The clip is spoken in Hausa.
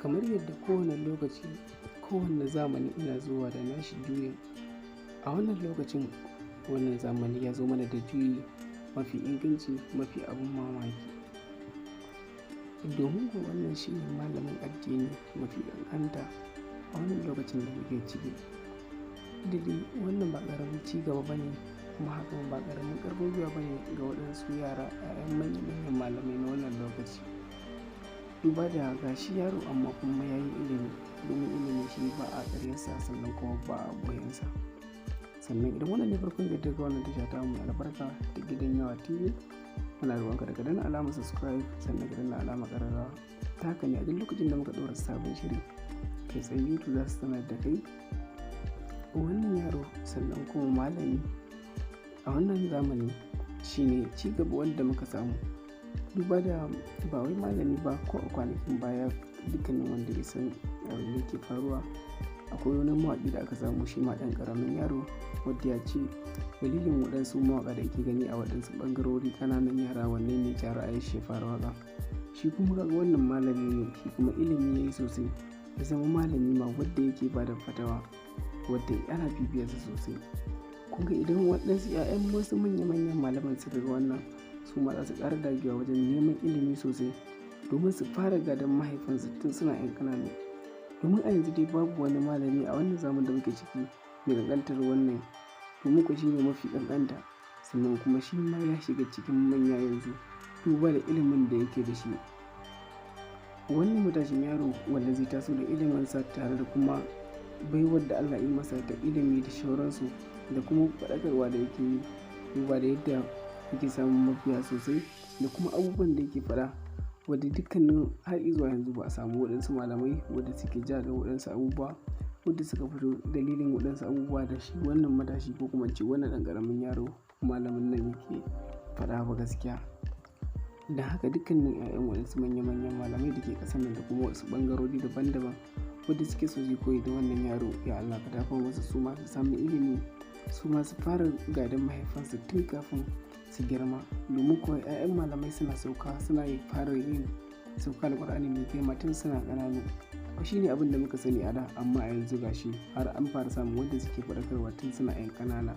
Kamar yadda kowane lokaci, kowane zamani ina zuwa da nashi juyin. A wannan lokacin, wannan zamani ya zo mana da juyi mafi inganci, mafi abin mamaki. Domin ko wannan shi ne malamin addini mafi ƙanƙanta a wannan lokacin da muke ciki. Dai wannan ba ƙaramin ci gaba ba ne, kuma hakan ba ƙaramin ƙarfin gwiwa ba ne ga waɗansu yara 'ya'yan manyan malamai na wannan lokaci. Duba da ga shi yaro amma kuma ya yi ilimi, domin ilimi shi ba a ƙaryarsa sannan kuma ba a ɓoyensa. Sannan idan wannan ne farkon da daga wannan tasha ta mu albarka ta gidan Yawa TV, muna roƙonka da ka danna alamar subscribe sannan ka danna alamar ƙararrawa. Ta haka ne a duk lokacin da muka ɗora sabon shiri, kai tsaye YouTube za su sanar da kai. Wannan yaro sannan kuma malami a wannan zamani shine ci gaba wanda muka samu. Duba da ba wai malami ba, ko a kwanakin baya dukkanin wanda ya san abin da yake faruwa, akwai wani mawaƙi da aka samu shi ma ɗan ƙaramin yaro wadda ya ce dalilin waɗansu mawaƙa da yake gani a waɗansu ɓangarori ƙananan yara wanne ne ja ra'ayin shi ya fara waƙa. Shi kuma kaga wannan malami ne, shi kuma ilimi ya yi sosai, ya zama malami ma wadda yake ba da fatawa wadda ana bibiyarsa sosai. Kun ga idan waɗansu 'ya'yan wasu manya-manyan malaman suka ga wannan, su ma za su ƙara dagewa wajen neman ilimi sosai domin su fara gadon mahaifansu tun suna 'yan ƙananu. Domin a yanzu dai babu wani malami a wannan zamanin da muke ciki mai ƙanƙantar wannan, domin ko shi ne mafi ƙanƙanta, sannan kuma shi ma ya shiga cikin manya yanzu duba da ilimin da yake da shi. Wannan matashin yaro wanda zai taso da iliminsa tare da kuma baiwar da Allah ya yi masa ta ilimi da shauransu da kuma faɗakarwa da yake yi, duba da yadda yake samun mafiya sosai da kuma abubuwan da yake faɗa, wadda dukkanin har izuwa yanzu ba a samu waɗansu malamai wadda suke ja da waɗansu abubuwa, wadda suka fito dalilin waɗansu abubuwa da shi wannan matashi ko kuma ce wannan ɗan ƙaramin yaro malamin nan yake faɗa ba gaskiya. Da haka dukkanin 'ya'yan waɗansu manya-manyan malamai da ke ƙasar nan da kuma wasu ɓangarori daban-daban wadda suke so su koyi da wannan yaro, ya Allah ka dafa musu su ma su samu ilimi, su ma su fara gadon mahaifansu tun kafin su girma. Domin kuwa 'ya'yan malamai suna sauka, suna fara yin sauka Alƙur'ani mai girma tun suna ƙananu. Shi ne abin da muka sani a da, amma a yanzu gashi har an fara samun wanda suke faɗakarwa tun suna 'yan ƙanana.